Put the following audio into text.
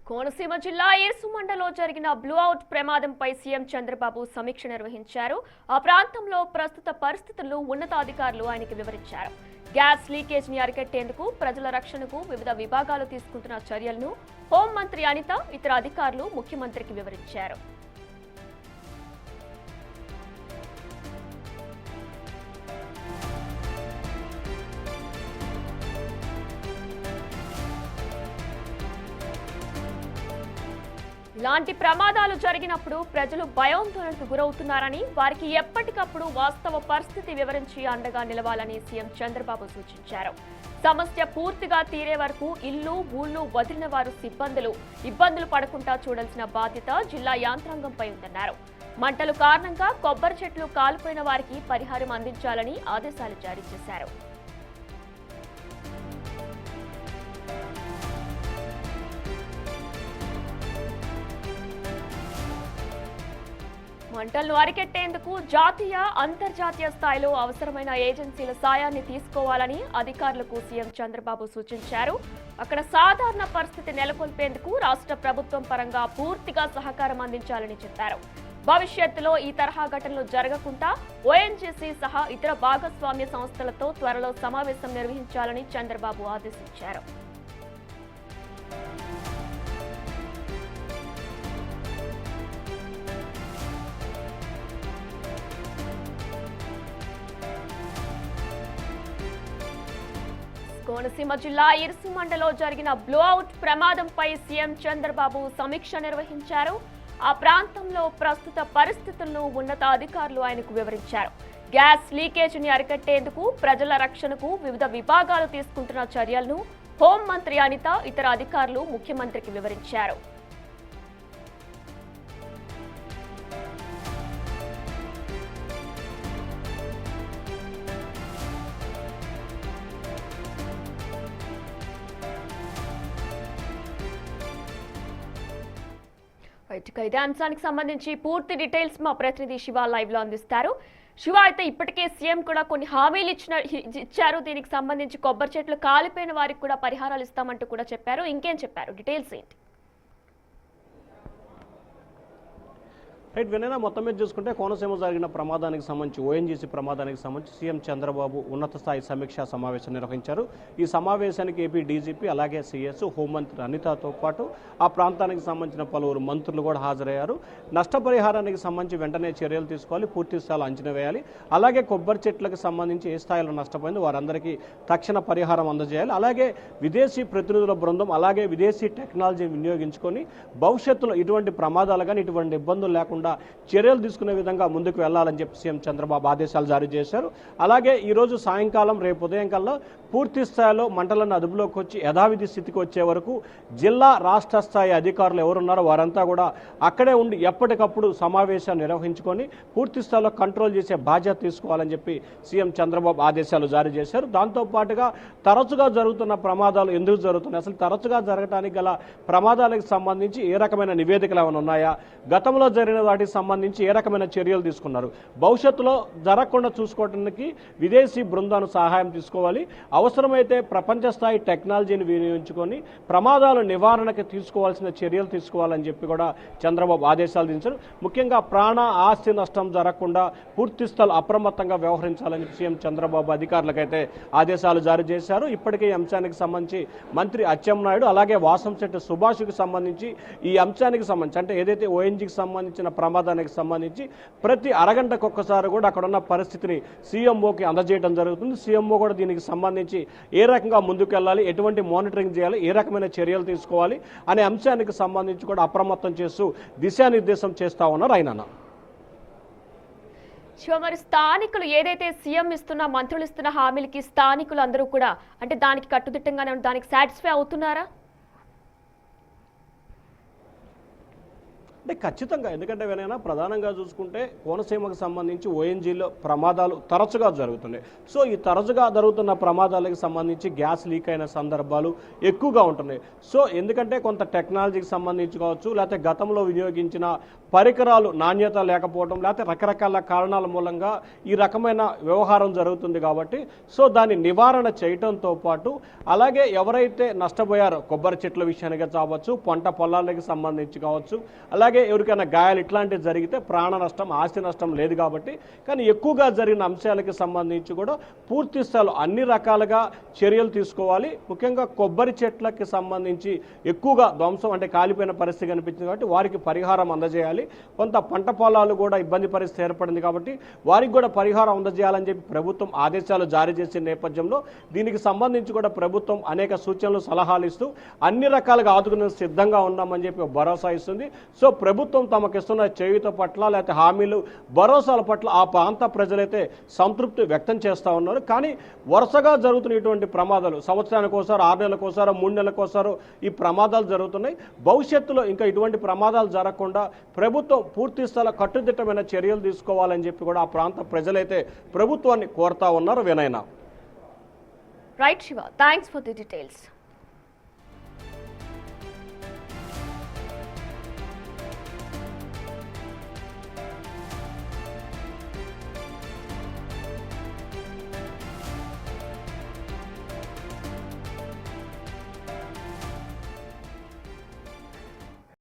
కోనసీమ జిల్లా ఏర్సుమండలో జరిగిన బ్లూఅవుట్ ప్రమాదంపై సీఎం చంద్రబాబు సమీక్ష నిర్వహించారు. ఆ ప్రాంతంలో ప్రస్తుత పరిస్థితులను ఉన్నతాధికారులు ఆయనకి వివరించారు. గ్యాస్ లీకేజ్ ని అరికట్టేందుకు ప్రజల రక్షణకు వివిధ విభాగాలు తీసుకుంటున్న చర్యలను హోంమంత్రి అనిత ఇతర అధికారులు ముఖ్యమంత్రికి వివరించారు. ఇలాంటి ప్రమాదాలు జరిగినప్పుడు ప్రజలు భయాందోళనకు గురవుతున్నారని, వారికి ఎప్పటికప్పుడు వాస్తవ పరిస్థితి వివరించి అండగా నిలవాలని సీఎం చంద్రబాబు సూచించారు. సమస్య పూర్తిగా తీరే వరకు ఇల్లు ఊళ్లు వదిలిన వారు ఇబ్బందులు పడకుండా చూడాల్సిన బాధ్యత జిల్లా యంత్రాంగంపై ఉందన్నారు. మంటలు కారణంగా కొబ్బరి చెట్లు కాలిపోయిన వారికి పరిహారం అందించాలని ఆదేశాలు జారీ చేశారు. మంటలను అరికట్టేందుకు జాతీయ అంతర్జాతీయ స్థాయిలో అవసరమైన ఏజెన్సీల సాయాన్ని తీసుకోవాలని అధికారులకు సీఎం చంద్రబాబు సూచించారు. అక్కడ సాధారణ పరిస్థితి నెలకొల్పేందుకు రాష్ట్ర ప్రభుత్వం పరంగా పూర్తిగా సహకారం అందించాలని చెప్పారు. భవిష్యత్తులో ఈ తరహా ఘటనలు జరగకుండా ఓఎన్జీసీ సహా ఇతర భాగస్వామ్య సంస్థలతో త్వరలో సమావేశం నిర్వహించాలని చంద్రబాబు ఆదేశించారు. కోనసీమ జిల్లా ఇరుసుమండలో జరిగిన బ్లోఅవుట్ ప్రమాదంపై సీఎం చంద్రబాబు సమీక్ష నిర్వహించారు. ఆ ప్రాంతంలో ప్రస్తుత పరిస్థితులను ఉన్నతాధికారులు ఆయనకు వివరించారు. గ్యాస్ లీకేజ్ ని అరికట్టేందుకు ప్రజల రక్షణకు వివిధ విభాగాలు తీసుకుంటున్న చర్యలను హోంమంత్రి అనిత ఇతర అధికారులు ముఖ్యమంత్రికి వివరించారు. ఇదే అంశానికి సంబంధించి పూర్తి డీటెయిల్స్ మా ప్రతినిధి శివ లైవ్ లో అందిస్తారు. శివ, అయితే ఇప్పటికే సీఎం కూడా కొన్ని హామీలు ఇచ్చారు. దీనికి సంబంధించి కొబ్బరి చెట్లు కాలిపోయిన వారికి కూడా పరిహారాలు ఇస్తామంటూ కూడా చెప్పారు. ఇంకేం చెప్పారు? డీటెయిల్స్ ఏంటి? రైట్ వినైనా మొత్తం మీద చూసుకుంటే కోనసీమ జరిగిన ప్రమాదానికి సంబంధించి ఓఎన్జీసీ ప్రమాదానికి సంబంధించి సీఎం చంద్రబాబు ఉన్నత స్థాయి సమీక్షా సమావేశం నిర్వహించారు. ఈ సమావేశానికి ఏపీ డీజీపీ అలాగే సీఎస్ హోంమంత్రి అనితతో పాటు ఆ ప్రాంతానికి సంబంధించిన పలువురు మంత్రులు కూడా హాజరయ్యారు. నష్టపరిహారానికి సంబంధించి వెంటనే చర్యలు తీసుకోవాలి, పూర్తి స్థాయిలో అంచనా వేయాలి. అలాగే కొబ్బరి చెట్లకు సంబంధించి ఏ స్థాయిలో నష్టపోయింది వారందరికీ తక్షణ పరిహారం అందజేయాలి. అలాగే విదేశీ ప్రతినిధుల బృందం అలాగే విదేశీ టెక్నాలజీ వినియోగించుకొని భవిష్యత్తులో ఇటువంటి ప్రమాదాలు కానీ ఇటువంటి ఇబ్బందులు లేకుండా చర్యలు తీసుకునే విధంగా ముందుకు వెళ్లాలని చెప్పి సీఎం చంద్రబాబు ఆదేశాలు జారీ చేశారు. అలాగే ఈరోజు సాయంకాలం రేపు ఉదయం కల్లా పూర్తి స్థాయిలో మంటలను అదుపులోకి వచ్చి యథావిధి స్థితికి వచ్చే వరకు జిల్లా రాష్ట్ర స్థాయి అధికారులు ఎవరున్నారో వారంతా కూడా అక్కడే ఉండి ఎప్పటికప్పుడు సమావేశాలు నిర్వహించుకొని పూర్తి స్థాయిలో కంట్రోల్ చేసే బాధ్యత తీసుకోవాలని చెప్పి సీఎం చంద్రబాబు ఆదేశాలు జారీ చేశారు. దాంతోపాటుగా తరచుగా జరుగుతున్న ప్రమాదాలు ఎందుకు జరుగుతున్నాయి, అసలు తరచుగా జరగడానికి గల ప్రమాదాలకు సంబంధించి ఏ రకమైన నివేదికలు ఏమైనా ఉన్నాయా, గతంలో జరిగిన వాటికి సంబంధించి ఏ రకమైన చర్యలు తీసుకున్నారు, భవిష్యత్తులో జరగకుండా చూసుకోవడానికి విదేశీ బృందాన్ని సహాయం తీసుకోవాలి, అవసరమైతే ప్రపంచ స్థాయి టెక్నాలజీని వినియోగించుకొని ప్రమాదాల నివారణకి తీసుకోవాల్సిన చర్యలు తీసుకోవాలని చెప్పి కూడా చంద్రబాబు ఆదేశాలు దించారు. ముఖ్యంగా ప్రాణ ఆస్తి నష్టం జరగకుండా పూర్తి స్థాయి అప్రమత్తంగా వ్యవహరించాలని సీఎం చంద్రబాబు అధికారులకైతే ఆదేశాలు జారీ చేశారు. ఇప్పటికే ఈ అంశానికి సంబంధించి మంత్రి అచ్చెన్నాయుడు అలాగే వాసంశెట్టి సుభాష్కి సంబంధించి ఈ అంశానికి సంబంధించి అంటే ఏదైతే ఓఎన్జీకి సంబంధించిన ప్రమాదానికి సంబంధించి ప్రతి అరగంటకు ఒక్కసారి కూడా అక్కడ ఉన్న పరిస్థితిని సీఎంఓకి అందజేయడం జరుగుతుంది. సీఎంఓ కూడా దీనికి సంబంధించి ఏ రకంగా ముందుకు వెళ్ళాలి, ఎటువంటి మానిటరింగ్ చేయాలి, ఏ రకమైన చర్యలు తీసుకోవాలి అనే అంశానికి సంబంధించి కూడా అప్రమత్తం చేస్తూ దిశానిర్దేశం చేస్తా ఉన్నారు ఆయన. మరి స్థానికులు ఏదైతే సీఎం ఇస్తున్న మంత్రులు ఇస్తున్న హామీలకి స్థానికులు అందరూ కూడా అంటే దానికి కట్టుదిట్టంగానే దానికి సాటిస్ఫై అవుతున్నారా? అంటే ఖచ్చితంగా, ఎందుకంటే వినైనా ప్రధానంగా చూసుకుంటే కోనసీమకు సంబంధించి ఓఎన్జీలో ప్రమాదాలు తరచుగా జరుగుతున్నాయి. సో ఈ తరచుగా జరుగుతున్న ప్రమాదాలకు సంబంధించి గ్యాస్ లీక్ అయిన సందర్భాలు ఎక్కువగా ఉంటున్నాయి. సో ఎందుకంటే కొంత టెక్నాలజీకి సంబంధించి కావచ్చు, లేకపోతే గతంలో వినియోగించిన పరికరాలు నాణ్యత లేకపోవడం, లేకపోతే రకరకాల కారణాల మూలంగా ఈ రకమైన వ్యవహారం జరుగుతుంది కాబట్టి సో దాన్ని నివారణ చేయడంతో పాటు అలాగే ఎవరైతే నష్టపోయారో కొబ్బరి చెట్ల విషయానికి కావచ్చు, పంట పొలాలకు సంబంధించి కావచ్చు, అలాగే ఎవరికైనా గాయాలు ఇట్లాంటివి జరిగితే ప్రాణ నష్టం, ఆస్తి నష్టం లేదు కాబట్టి, కానీ ఎక్కువగా జరిగిన అంశాలకు సంబంధించి కూడా పూర్తి స్థాయిలో అన్ని రకాలుగా చర్యలు తీసుకోవాలి. ముఖ్యంగా కొబ్బరి చెట్లకి సంబంధించి ఎక్కువగా ధ్వంసం అంటే కాలిపోయిన పరిస్థితి కనిపించింది కాబట్టి వారికి పరిహారం అందజేయాలి. కొంత పంట పొలాలు కూడా ఇబ్బంది పరిస్థితి ఏర్పడింది కాబట్టి వారికి కూడా పరిహారం అందజేయాలని చెప్పి ప్రభుత్వం ఆదేశాలు జారీ చేసిన నేపథ్యంలో దీనికి సంబంధించి కూడా ప్రభుత్వం అనేక సూచనలు, సలహాలు ఇస్తూ అన్ని రకాలుగా ఆదుకునే సిద్ధంగా ఉన్నామని చెప్పి భరోసా ఇస్తుంది. సో ప్రభుత్వం తమకిస్తున్న చేయూత పట్ల లేకపోతే హామీలు, భరోసాల పట్ల ఆ ప్రాంత ప్రజలైతే సంతృప్తి వ్యక్తం చేస్తూ ఉన్నారు. కానీ వరుసగా జరుగుతున్నటువంటి ప్రమాదాలు సంవత్సరానికి ఒకసారి, 6 నెలలకు ఒకసారి, 3 నెలలకు ఒకసారి ఈ ప్రమాదాలు జరుగుతున్నాయి. భవిష్యత్తులో ఇంకా ఇటువంటి ప్రమాదాలు జరగకుండా ప్రభుత్వం పూర్తి స్థల కట్టుదిట్టమైన చర్యలు తీసుకోవాలని చెప్పి కూడా ఆ ప్రాంత ప్రజలైతే ప్రభుత్వాన్ని కోరుతా ఉన్నారు. వినైనా right Shiva, thanks for the details.